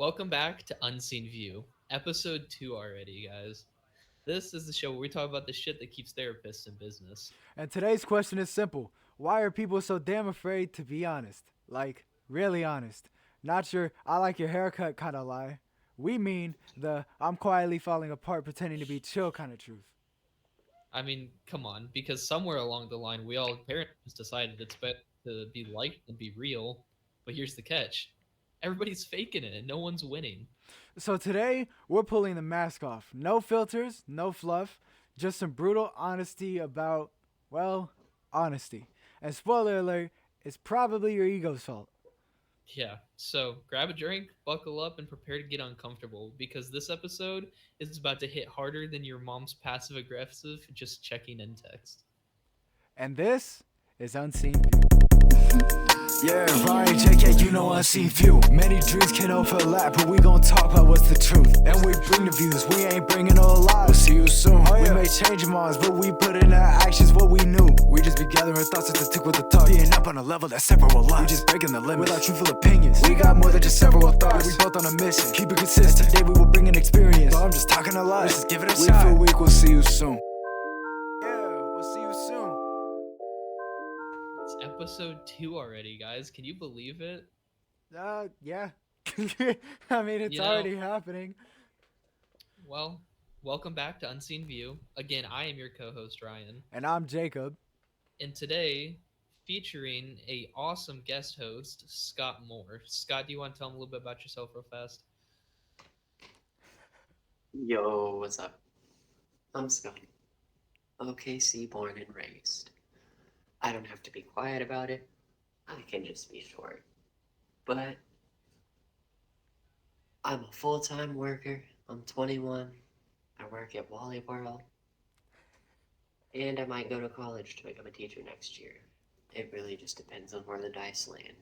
Welcome back to Unseen View, episode 2 already, guys. This is the show where we talk about the shit that keeps therapists in business. And today's question is simple. Why are people so damn afraid to be honest? Like, really honest. Not your I like your haircut kind of lie. We mean the I'm quietly falling apart pretending to be chill kind of truth. I mean, come on, because somewhere along the line, we all parents decided it's better to be liked than be real. But here's the catch: everybody's faking it, and no one's winning. So today, we're pulling the mask off. No filters, no fluff, just some brutal honesty about, well, honesty. And spoiler alert, it's probably your ego's fault. Yeah, so grab a drink, buckle up, and prepare to get uncomfortable because this episode is about to hit harder than your mom's passive aggressive just checking in text. And this is Unseen View. Yeah, Ryan, JK, you know unseen view. Many dreams can overlap, but we gon' talk about what's the truth. And we bring the views, we ain't bringing no lies. We'll see you soon. Oh, yeah. We may change minds, but we put in our actions what we knew. We just be gathering thoughts at the tick with the talk. Being up on a level that's several lives. We just breaking the limit with our truthful opinions. We got more than just several thoughts. We both on a mission. Keep it consistent. Today we will bring an experience. But I'm just talking a lot. Let's just give it a shot. We feel weak, we'll see you soon. Yeah, we'll see you soon. It's episode 2 already, guys. Can you believe it? Yeah. I mean, it's You know, already happening. well, welcome back to Unseen View. Again, I am your co-host Ryan, And I'm Jacob. and today featuring a awesome guest host, Scott Moore. Scott, do you want to tell him a little bit about yourself real fast? Yo, what's up? I'm Scott. OKC born and raised. I don't have to be quiet about it. I can just be short. But I'm a full-time worker. I'm 21. I work at Wally World. And I might go to college to become a teacher next year. It really just depends on where the dice land.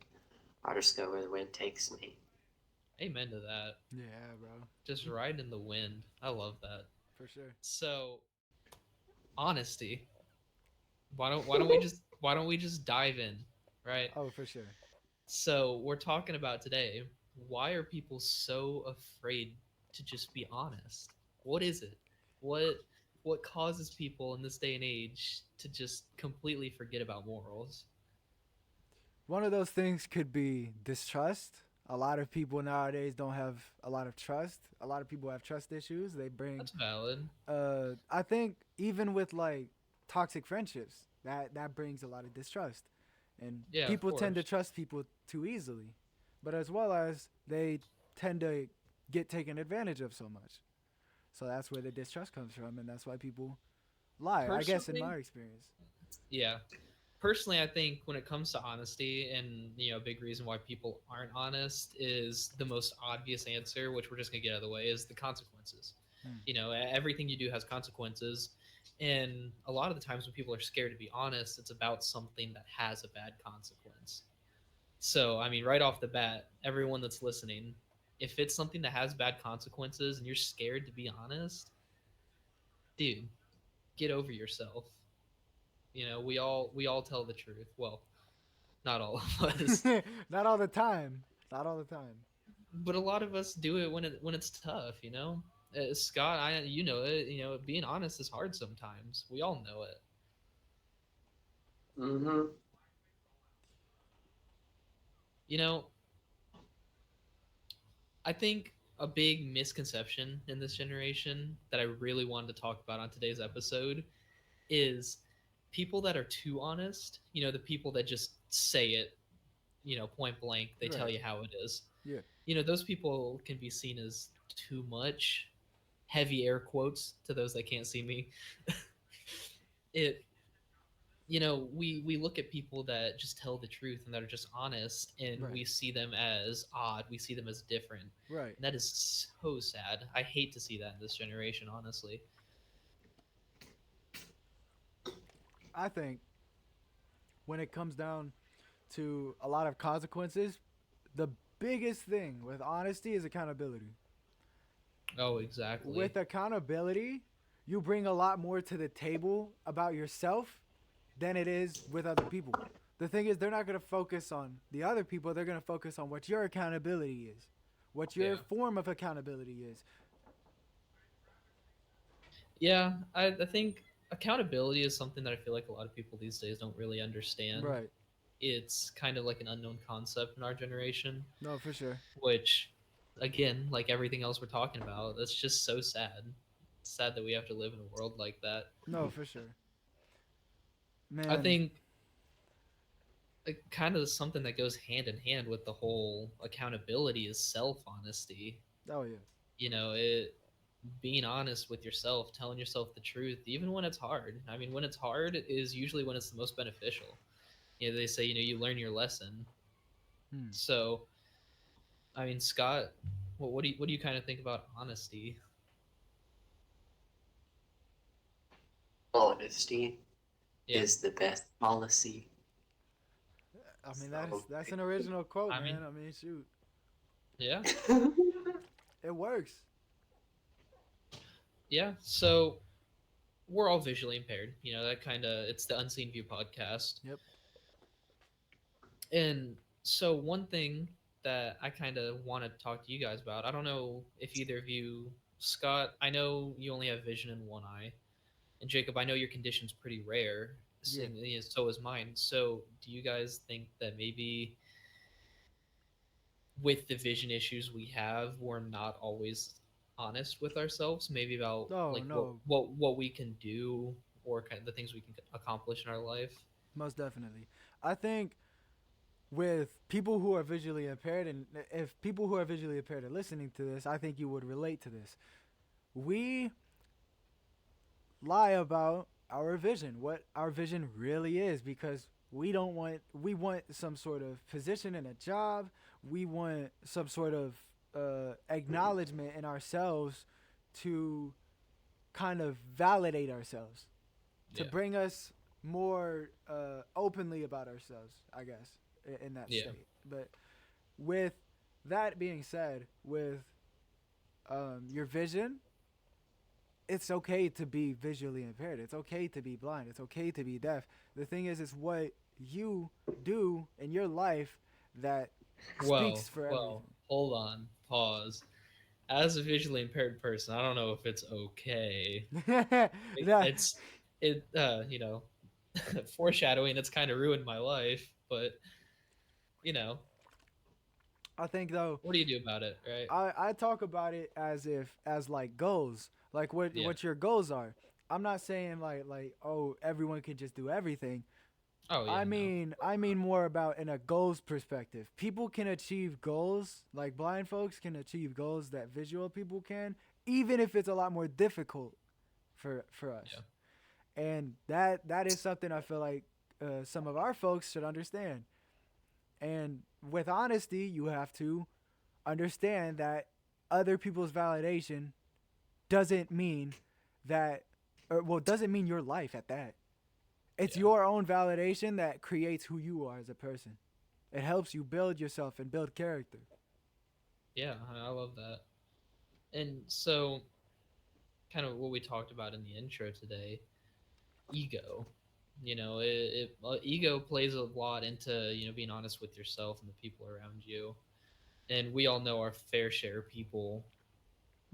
I'll just go where the wind takes me. Amen to that. Yeah, bro. Just riding in the wind. I love that. For sure. So, honesty. Why don't we just dive in, right? Oh, for sure. So, we're talking about today, why are people so afraid to just be honest? What is it? What causes people in this day and age to just completely forget about morals? One of those things could be distrust. A lot of people nowadays don't have a lot of trust. A lot of people have trust issues. They bring That's valid. I think even with like toxic friendships, that brings a lot of distrust. And Yeah, of people tend to course. trust people too easily. But as well as they tend to get taken advantage of so much. So that's where the distrust comes from, and that's why people lie. I guess in Personally, my experience. yeah. Personally, I think when it comes to honesty, and a big reason why people aren't honest is the most obvious answer, which we're just gonna get out of the way, is the consequences. Hmm. Everything you do has consequences, and a lot of the times when people are scared to be honest, it's about something that has a bad consequence. So, I mean, right off the bat, everyone that's listening, if it's something that has bad consequences and you're scared to be honest, dude, get over yourself. We all tell the truth. Well, not all of us, Not all the time. Not all the time. but a lot of us do it when it's tough. Scott, I you know it. Being honest is hard sometimes. We all know it. Mm-hmm. You know, I think a big misconception in this generation that I really wanted to talk about on today's episode is people that are too honest. The people that just say it, point blank. They tell Right. you how it is. Yeah. Those people can be seen as too much. Heavy air quotes to those that can't see me. it we look at people that just tell the truth and that are just honest, and Right. we see them as odd, we see them as different, Right. and that is so sad. I hate to see that in this generation, honestly. I think when it comes down to a lot of consequences, the biggest thing with honesty is accountability. Oh, exactly. With accountability, you bring a lot more to the table about yourself than it is with other people. The thing is, they're not going to focus on the other people, they're going to focus on what your accountability is. what your Yeah. form of accountability is. Yeah, I think accountability is something that I feel like a lot of people these days don't really understand. Right. It's kind of like an unknown concept in our generation, No, for sure. which, again, like everything else we're talking about, that's just so sad. It's sad that we have to live in a world like that. No, for sure. I Man. think kind of something that goes hand in hand with the whole accountability is self honesty. Oh yeah. You know, it being honest with yourself, telling yourself the truth, even when it's hard. I mean, when it's hard is usually when it's the most beneficial. You know, they say, you learn your lesson. Hmm. So, I mean, Scott, what do you kind of think about honesty? Honesty Yeah, is the best policy. I mean So, that's an original quote, I mean, man. I mean, shoot, yeah, it works. yeah. So we're all visually impaired. You know, that kind of it's the Unseen View podcast. Yep. And so one thing that I kind of want to talk to you guys about, I don't know if either of you, Scott, I know you only have vision in one eye, and Jacob, I know your condition's pretty rare. Yeah. So is mine. So do you guys think that maybe with the vision issues we have, we're not always honest with ourselves, maybe about Oh like no, what we can do or kind of the things we can accomplish in our life? most definitely. I think with people who are visually impaired, and if people who are visually impaired are listening to this, I think you would relate to this. We lie about our vision, what our vision really is, because we want some sort of position in a job, we want some sort of acknowledgement in ourselves to kind of validate ourselves, to Yeah. bring us more openly about ourselves, I guess, in that Yeah. state. But with that being said, with your vision, it's okay to be visually impaired. It's okay to be blind. It's okay to be deaf. The thing is, it's what you do in your life that Well, speaks for well, hold on, pause. As a visually impaired person, I don't know if it's okay. everything. that, It's it you know, foreshadowing, it's kind of ruined my life, but you know, I think though, what do you do about it, right? I talk about it as if as like goals, like Yeah. what your goals are. I'm not saying like oh everyone can just do everything. Oh yeah, no. I mean more about in a goals perspective. People can achieve goals, like blind folks can achieve goals that visual people can, even if it's a lot more difficult for us. Yeah. And that is something I feel like some of our folks should understand. And with honesty, you have to understand that other people's validation doesn't mean that, or well, doesn't mean your life at that. It's Yeah. your own validation that creates who you are as a person. It helps you build yourself and build character. Yeah, I love that. And so kind of what we talked about in the intro today, ego. Ego plays a lot into, being honest with yourself and the people around you. And we all know our fair share of people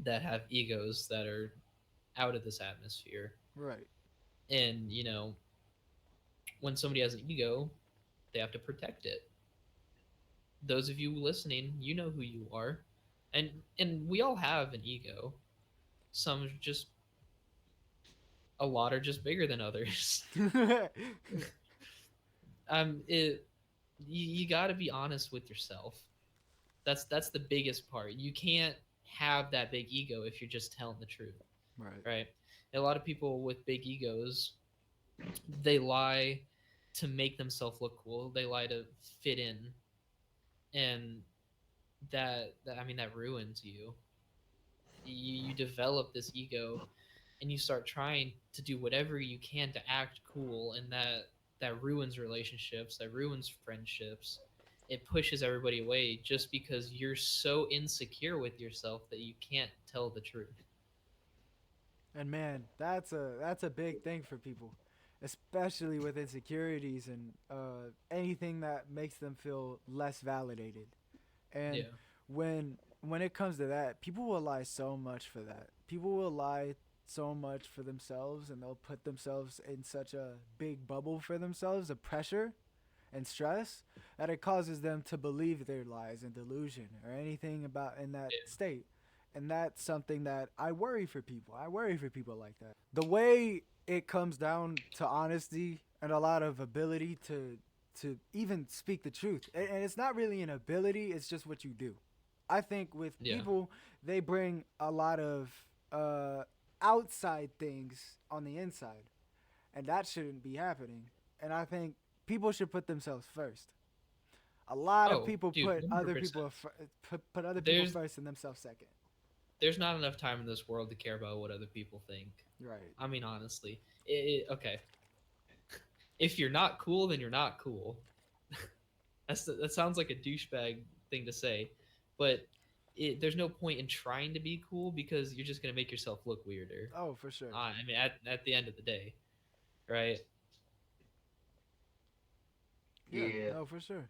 that have egos that are out of this atmosphere. Right. And, when somebody has an ego, they have to protect it. Those of you listening, you know who you are. And we all have an ego. Some are just a lot are just bigger than others. It you got to be honest with yourself. That's the biggest part. You can't have that big ego if you're just telling the truth, right. right? A lot of people with big egos, they lie to make themselves look cool. They lie to fit in, and that ruins you. You develop this ego, and you start trying to do whatever you can to act cool, and that ruins relationships, that ruins friendships. It pushes everybody away just because you're so insecure with yourself that you can't tell the truth. And man, that's a big thing for people, especially with insecurities and anything that makes them feel less validated. And Yeah. when it comes to that, people will lie so much for that. People will lie so much for themselves, and they'll put themselves in such a big bubble for themselves of pressure and stress that it causes them to believe their lies and delusion or anything about in that Yeah. state. And that's something that I worry for people. I worry for people like that. The way it comes down to honesty and a lot of ability to even speak the truth. And it's not really an ability, it's just what you do. I think with Yeah. people, they bring a lot of outside things on the inside, and that shouldn't be happening. And I think people should put themselves first. A lot of Oh, people dude, put other 100%. people put other people There's first and themselves second. there's not enough time in this world to care about what other people think. Right. I mean, honestly, okay. If you're not cool, then you're not cool. That sounds like a douchebag thing to say, but there's no point in trying to be cool because you're just gonna make yourself look weirder. Oh, for sure. I mean, at the end of the day, right? Yeah. Yeah. No, for sure.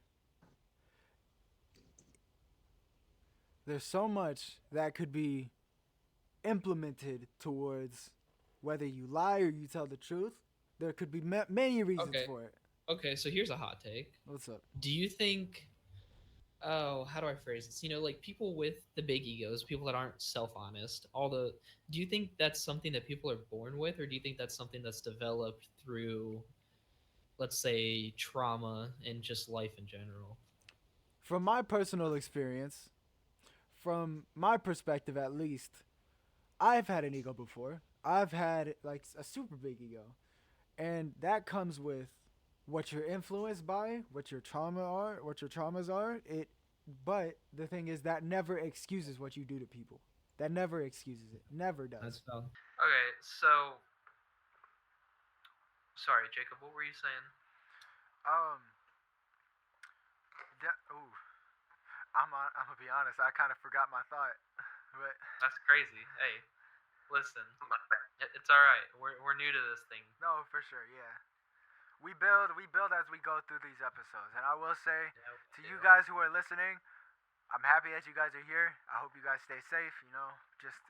There's so much that could be implemented towards whether you lie or you tell the truth. There could be many reasons Okay. for it. Okay, so here's a hot take. What's up? Do you think? Oh, how do I phrase this? Like people with the big egos, people that aren't self-honest, all the. Do you think that's something that people are born with, or do you think that's something that's developed through, let's say, trauma and just life in general? From my personal experience, from my perspective at least, I've had an ego before. I've had like a super big ego. And that comes with what you're influenced by, what your traumas are. But the thing is that never excuses what you do to people. That never excuses it. Never does. That's valid. Okay, so sorry, Jacob. What were you saying? Um. Ooh. I'm gonna be honest. I kind of forgot my thought, but That's crazy. Hey, listen, it's all right. We're new to this thing. no, for sure. Yeah. We build as we go through these episodes, and I will say to you guys who are listening, I'm happy that you guys are here. I hope you guys stay safe. Just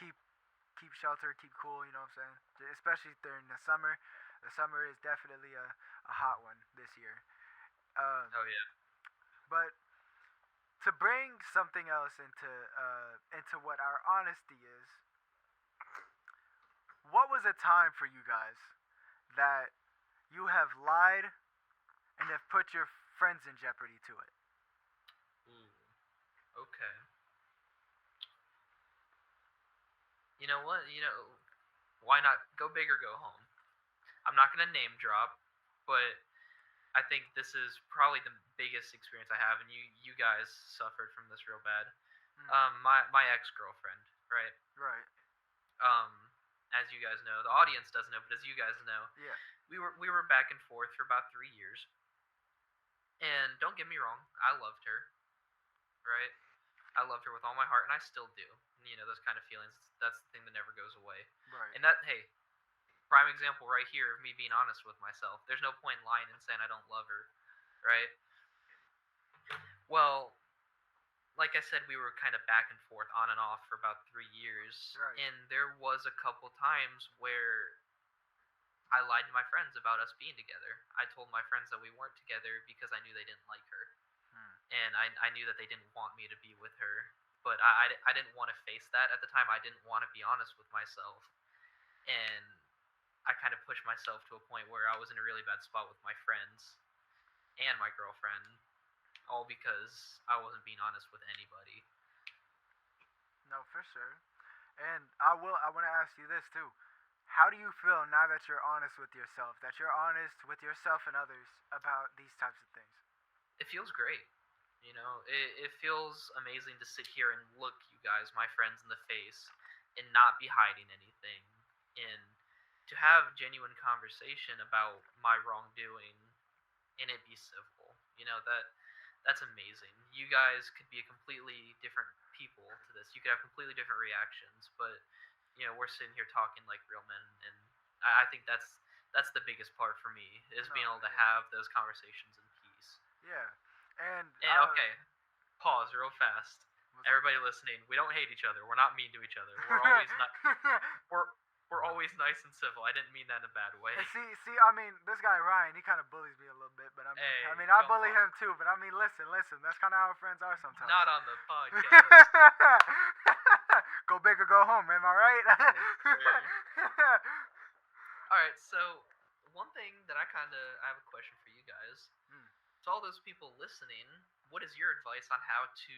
keep shelter, keep cool. You know what I'm saying? Especially during the summer. The summer is definitely a hot one this year. Oh yeah. But to bring something else into what our honesty is, what was a time for you guys that you have lied and have put your friends in jeopardy to it? Ooh. Okay. You know what? Why not go big or go home? I'm not gonna name drop, but I think this is probably the biggest experience I have, and you guys suffered from this real bad. My ex girlfriend, right? Right. As you guys know, the audience doesn't know, but as you guys know, Yeah. we were back and forth for about 3 years. And don't get me wrong, I loved her, right? I loved her with all my heart, and I still do. Those kind of feelings. That's the thing that never goes away. Right. And hey, prime example right here of me being honest with myself. There's no point in lying and saying I don't love her, right? Well, like I said, we were kind of back and forth, on and off for about 3 years. Right. And there was a couple times where I lied to my friends about us being together. I told my friends that we weren't together because I knew they didn't like her. And I knew that they didn't want me to be with her. But I didn't want to face that at the time. I didn't want to be honest with myself. And I kind of pushed myself to a point where I was in a really bad spot with my friends and my girlfriend, all because I wasn't being honest with anybody. No, for sure. And I want to ask you this too. How do you feel now that you're honest with yourself? That you're honest with yourself and others about these types of things? It feels great. It feels amazing to sit here and look you guys, my friends, in the face and not be hiding anything, and to have genuine conversation about my wrongdoing and it be civil. That's amazing. You guys could be a completely different people to this. You could have completely different reactions, but we're sitting here talking like real men, and I think that's the biggest part for me, is being able to have those conversations in peace. Yeah. And okay, pause real fast. Everybody listening, we don't hate each other. We're not mean to each other. We're always not. We're always nice and civil. I didn't mean that in a bad way. See, I mean, this guy Ryan, he kind of bullies me a little bit, but I mean, I bully him too. But I mean, listen, that's kind of how friends are sometimes. Not on the podcast. Go big or go home, am I right? All right, so one thing that I have a question for you guys. To all those people listening, what is your advice on how to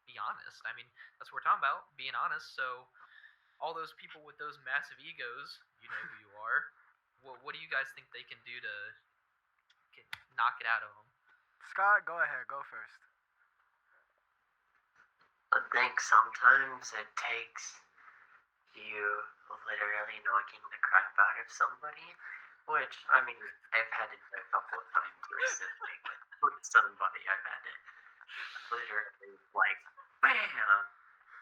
be honest? I mean, that's what we're talking about, being honest. So all those people with those massive egos, you know who you are. What do you guys think they can do to knock it out of them? Scott, go ahead. Go first. I think sometimes it takes you literally knocking the crap out of somebody, which, I mean, I've had it a couple of times recently with somebody. I've had it literally, like, bam!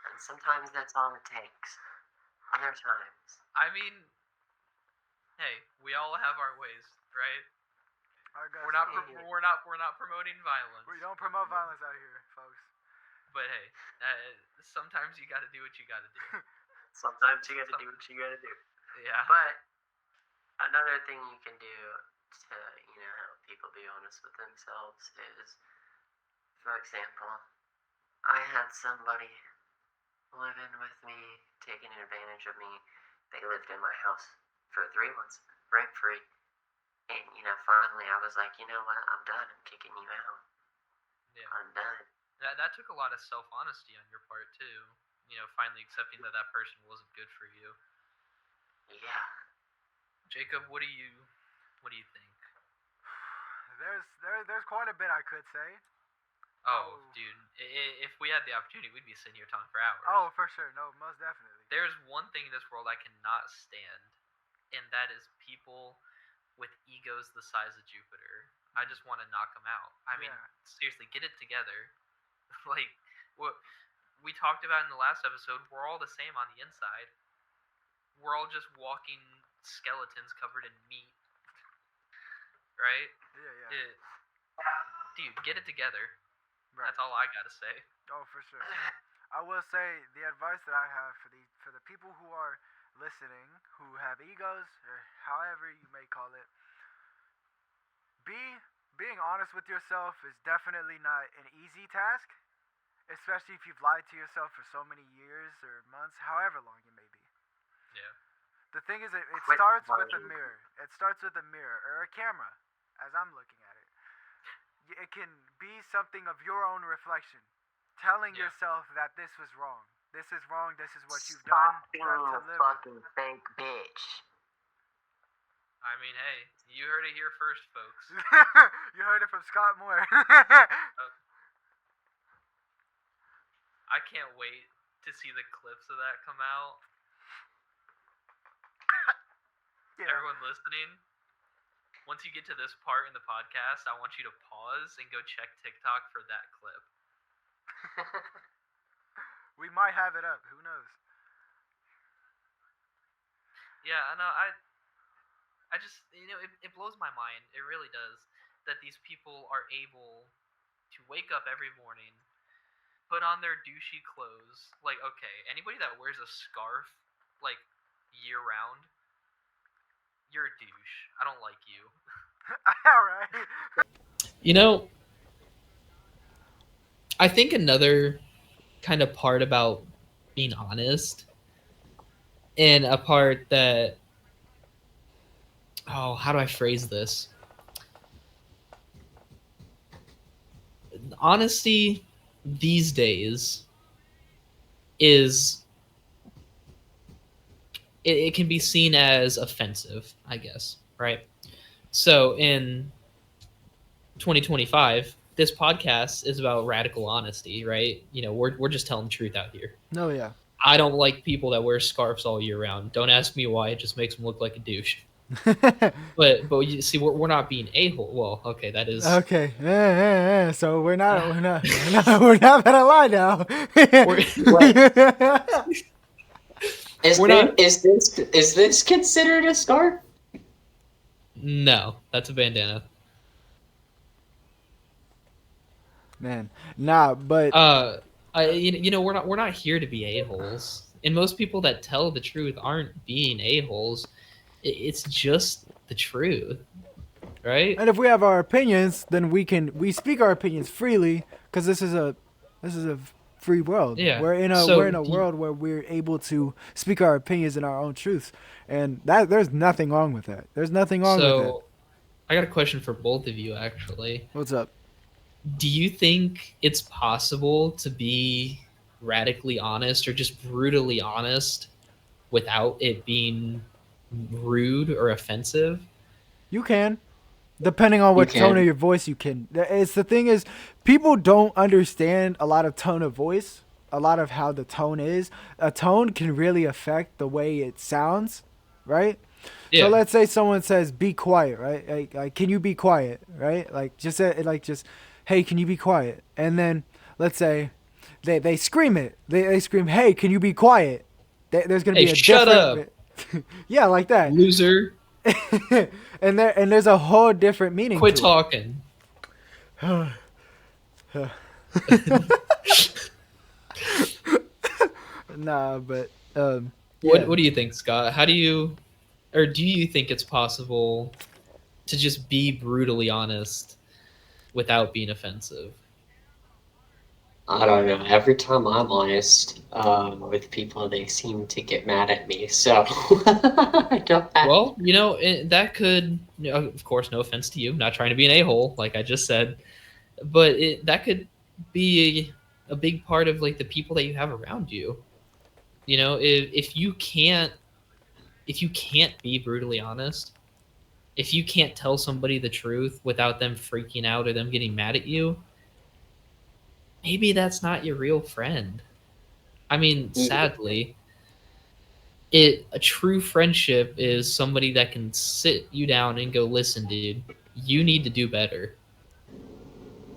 And sometimes that's all it takes. Other times. I mean, hey, we all have our ways, right? We're not promoting violence. We don't promote violence out here, folks. But hey, sometimes you got to do what you got to do. Sometimes you got to do what you got to do. Yeah. But another thing you can do to, help people be honest with themselves is, for example, I had somebody living with me, taking advantage of me. They lived in my house for 3 months, rent free. And, finally I was like, you know what, I'm done. I'm kicking you out. Yeah. I'm done. That took a lot of self-honesty on your part, too. Finally accepting that person wasn't good for you. Yeah. Jacob, what do you think? There's quite a bit I could say. Oh, dude, if we had the opportunity, we'd be sitting here talking for hours. Oh, for sure. No, most definitely. There's one thing in this world I cannot stand, and that is people with egos the size of Jupiter. I just want to knock them out. I mean, seriously, get it together. Like, what we talked about in the last episode, we're all the same on the inside. We're all just walking skeletons covered in meat. Right? Yeah. Dude, get it together. Right. That's all I gotta say. Oh, for sure. I will say the advice that I have for the people who are listening, who have egos, or however you may call it, being honest with yourself is definitely not an easy task, especially if you've lied to yourself for so many years or months, however long it may be. Yeah. The thing is, it starts with a mirror. It starts with a mirror or a camera, as I'm looking at it. It can be something of your own reflection, telling yourself that this was wrong. This is wrong. This is what you've done. You have to live. Fucking fake bitch. I mean, hey, you heard it here first, folks. You heard it from Scott Moore. I can't wait to see the clips of that come out. Yeah. Everyone listening, once you get to this part in the podcast, I want you to pause and go check TikTok for that clip. We might have it up. Who knows? Yeah, I know. I just, it blows my mind. It really does. That these people are able to wake up every morning, put on their douchey clothes. Like, okay, anybody that wears a scarf, like, year round, you're a douche. I don't like you. Alright. I think another kind of part about being honest, and a part that, how do I phrase this? Honesty these days is, it can be seen as offensive, I guess, right? So in 2025, this podcast is about radical honesty, right? We're just telling the truth out here. No, yeah. I don't like people that wear scarves all year round. Don't ask me why. It just makes them look like a douche. but you see, we're not being a-hole. Well, okay, that is okay. So we're not gonna lie now. Is this considered a scarf? No, that's a bandana. Man, nah, but We're not here to be a holes, and most people that tell the truth aren't being a holes. It's just the truth, right? and if we have our opinions, then we speak our opinions freely because this is a free world. Yeah. We're So in a world where we're able to speak our opinions and our own truths, and that there's nothing wrong with that. There's nothing wrong with it. so I got a question for both of you actually. What's up? Do you think it's possible to be radically honest or just brutally honest without it being rude or offensive? You can, depending on You what tone of can. your voice you can. It's the thing is, people don't understand a lot of tone of voice, a lot of how the tone is. A tone can really affect the way it sounds, right? So Yeah. let's say someone says, "Be quiet," right? Like, can you be quiet, right? Like, just say, like, just, "Hey, can you be quiet?" And then let's say they scream it. They scream, "Hey, can you be quiet?" There's gonna Hey, be a shut up, different, yeah, like that. loser. And there's a whole different meaning Quit to it. talking. Nah, but What yeah. What do you think, Scott? How do you, or do you think it's possible to just be brutally honest without being offensive? I don't know. Every time I'm honest with people, they seem to get mad at me. So I don't have. Well, that could, of course, no offense to you, not trying to be an a hole, like I just said, but that could be a big part of like the people that you have around you. If you can't be brutally honest, if you can't tell somebody the truth without them freaking out or them getting mad at you, maybe that's not your real friend. I mean, sadly, a true friendship is somebody that can sit you down and go, "Listen, dude, you need to do better.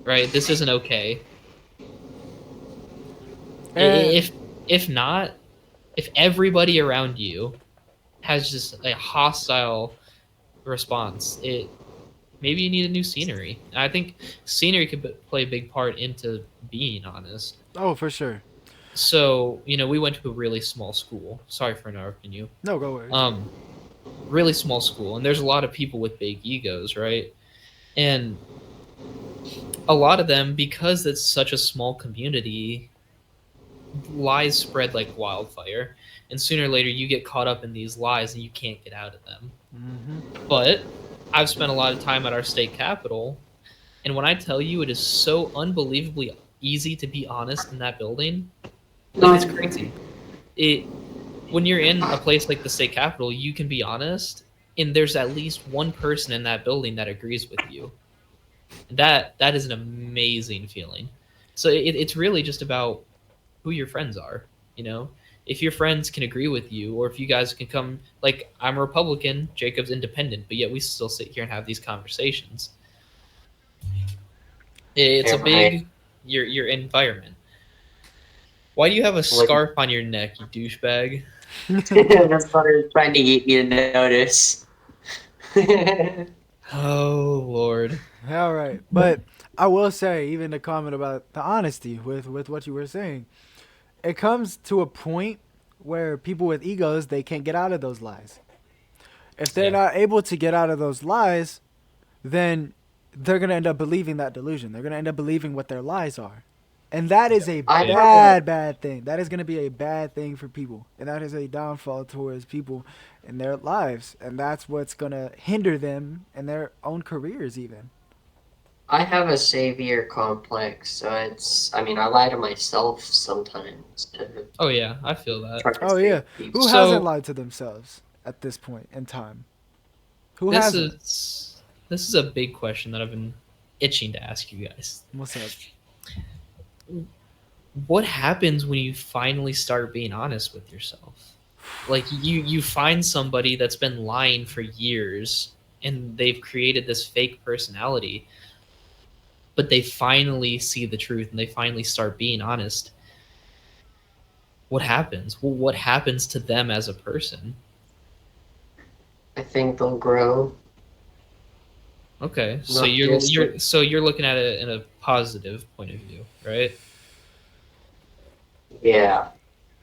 Right? This isn't okay. And If not, if everybody around you has just a hostile response, it maybe you need a new scenery. I think scenery could play a big part into being honest. oh, for sure. So, we went to a really small school. Sorry for interrupting you. No, go away. Um, Really small school, and there's a lot of people with big egos, right? And a lot of them, because it's such a small community, lies spread like wildfire, and sooner or later you get caught up in these lies and you can't get out of them. But I've spent a lot of time at our state capitol, and when I tell you it is so unbelievably easy to be honest in that building, like it's crazy. It When you're in a place like the state capitol, you can be honest, and there's at least one person in that building that agrees with you. That is an amazing feeling. So it's really just about who your friends are. You know, if your friends can agree with you, or if you guys can come, like I'm a Republican, Jacob's independent, but yet we still sit here and have these conversations. It's a Am I? big your environment. Why do you have a Like, scarf on your neck, you douchebag? that's what I was trying to get you to notice. Oh Lord. All right, but I will say, even the comment about the honesty with what you were saying, it comes to a point where people with egos, they can't get out of those lies. If they're Yeah. not able to get out of those lies, then they're gonna end up believing that delusion. They're gonna end up believing what their lies are, and that is a I bad thing. That is gonna be a bad thing for people, and that is a downfall towards people in their lives, and that's what's gonna hinder them in their own careers, even. have a savior complex, so I mean, I lie to myself sometimes to Oh yeah, I feel that. try to Oh yeah, save who people. hasn't So lied to themselves at this point in time? Who this hasn't? is this is a big question that I've been itching to ask you guys. What's up? What happens when you finally start being honest with yourself? Like you find somebody that's been lying for years and they've created this fake personality, but they finally see the truth and they finally start being honest. What happens? Well, what happens to them as a person? I think they'll grow. Okay, so Not just you're looking at it in a positive point of view, right? yeah.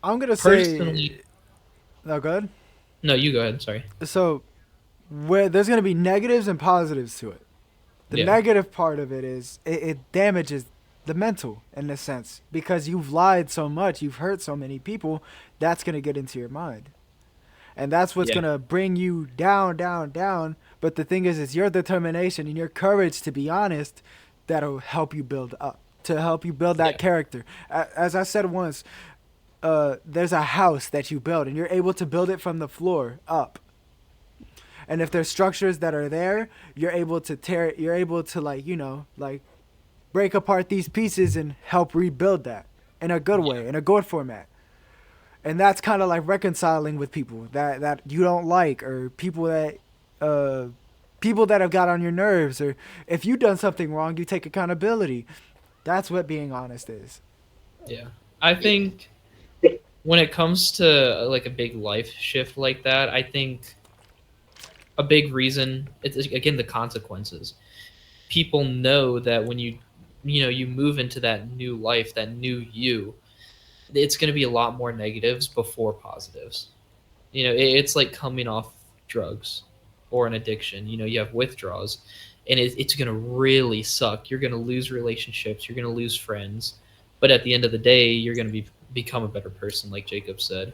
I'm gonna say, Personally, no, go ahead. no, you go ahead. Sorry. So where there's gonna be negatives and positives to it. The Yeah, negative part of it is it damages the mental in a sense because you've lied so much, you've hurt so many people. That's gonna get into your mind, and that's what's yeah, gonna bring you down, down, down. But the thing is, it's your determination and your courage to be honest that'll help you build up, to help you build yeah, that character. As I said once, there's a house that you build, and you're able to build it from the floor up. And if there's structures that are there, you're able to tear. You're able to like break apart these pieces and help rebuild that in a good yeah, way, in a good format. And that's kind of like reconciling with people that you don't like, or uh people that have got on your nerves, or if you've done something wrong, you take accountability. That's what being honest is. yeah. I Yeah. think when it comes to like a big life shift like that, I think a big reason it's again the consequences. People know that when you move into that new life, that new you, it's going to be a lot more negatives before positives. It's like coming off drugs or an addiction. You have withdrawals, and it's going to really suck. You're going to lose relationships, you're going to lose friends, but at the end of the day, you're going to become a better person, like Jacob said.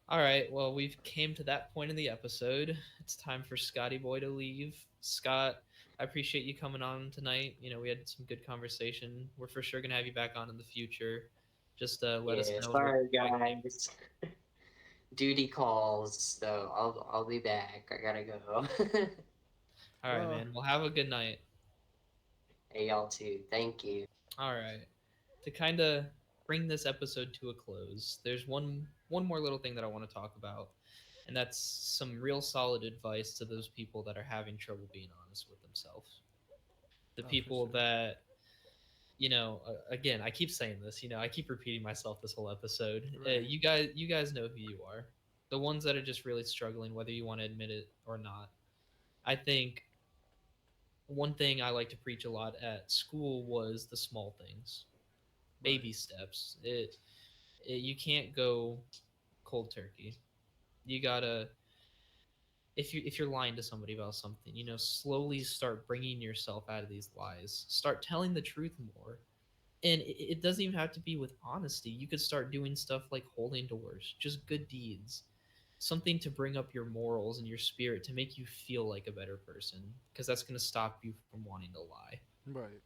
All right, well, we've came to that point in the episode. It's time for Scotty Boy to leave. Scott, I appreciate you coming on tonight. We had some good conversation. We're for sure gonna have you back on in the future. Just let us Yeah. know what Sorry, like. guys. Duty calls, so I'll be back. I gotta go. All right, Well, man. Well, have a good night. Hey, y'all too. Thank you. All right. To kind of bring this episode to a close, there's one more little thing that I want to talk about, and that's some real solid advice to those people that are having trouble being honest with themselves. The oh, for people sure. that again, I keep saying this. I keep repeating myself this whole episode. Right. You guys know who you are. The ones that are just really struggling, whether you want to admit it or not. I think one thing I like to preach a lot at school was the small things, Right. baby steps. You can't go cold turkey. You gotta if you're lying to somebody about something, slowly start bringing yourself out of these lies. Start telling the truth more. And it doesn't even have to be with honesty. You could start doing stuff like holding doors, just good deeds, something to bring up your morals and your spirit to make you feel like a better person, because that's going to stop you from wanting to lie. Right.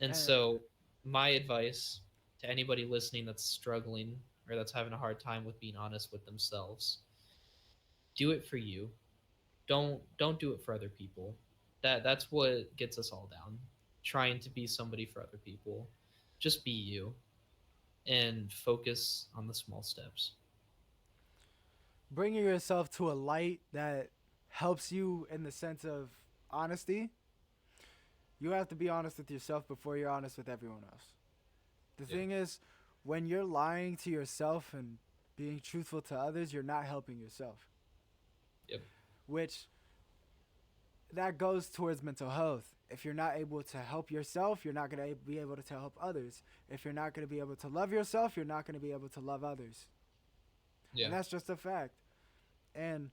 And And so, my advice to anybody listening that's struggling or that's having a hard time with being honest with themselves, do it for you. Don't do it for other people. That's what gets us all down. Trying to be somebody for other people. Just be you and focus on the small steps. bringing yourself to a light that helps you in the sense of honesty, you have to be honest with yourself before you're honest with everyone else. The Yeah. thing is, when you're lying to yourself and being truthful to others, you're not helping yourself. Yep. Which that goes towards mental health. If you're not able to help yourself, you're not going to be able to help others. If you're not going to be able to love yourself, you're not going to be able to love others. Yeah. And that's just a fact. And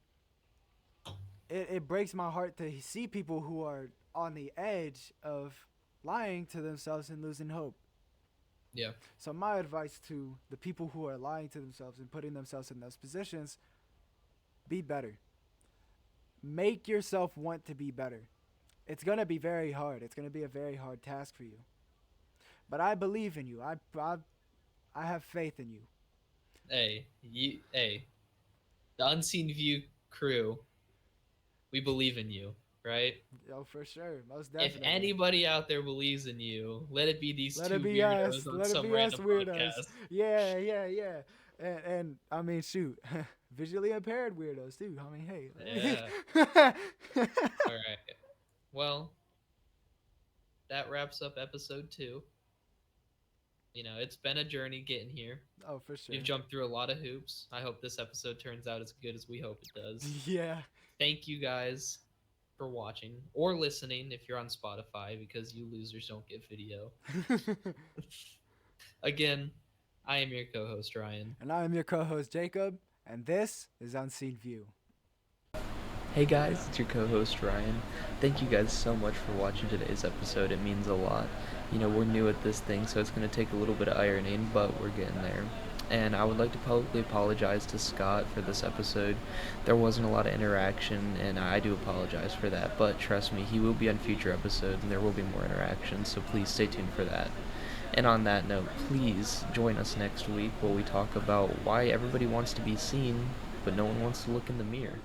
it breaks my heart to see people who are on the edge of lying to themselves and losing hope. Yeah. So my advice to the people who are lying to themselves and putting themselves in those positions, be better. Make yourself want to be better. It's going to be very hard. It's going to be a very hard task for you. But I believe in you. I have faith in you. Hey, the Unseen View crew, we believe in you, right? Oh, for sure. Most If definitely. anybody out there believes in you, let it be these Let it two be us. weirdos on Let it some be us random weirdos. podcast. Yeah, yeah, yeah. And I mean, shoot, visually impaired weirdos too. I mean, Yeah. hey. All right. Well, that wraps up episode 2. It's been a journey getting here. Oh, for sure. We've jumped through a lot of hoops. I hope this episode turns out as good as we hope it does. Yeah. Thank you guys for watching or listening if you're on Spotify, because you losers don't get video. Again, I am your co-host Ryan. And I am your co-host Jacob, and this is Unseen View. Hey guys, it's your co-host Ryan. Thank you guys so much for watching today's episode. It means a lot. You know, we're new at this thing, so it's going to take a little bit of ironing, but we're getting there. And I would like to publicly apologize to Scott for this episode. There wasn't a lot of interaction, and I do apologize for that. But trust me, he will be on future episodes, and there will be more interaction, so please stay tuned for that. And on that note, please join us next week where we talk about why everybody wants to be seen, but no one wants to look in the mirror.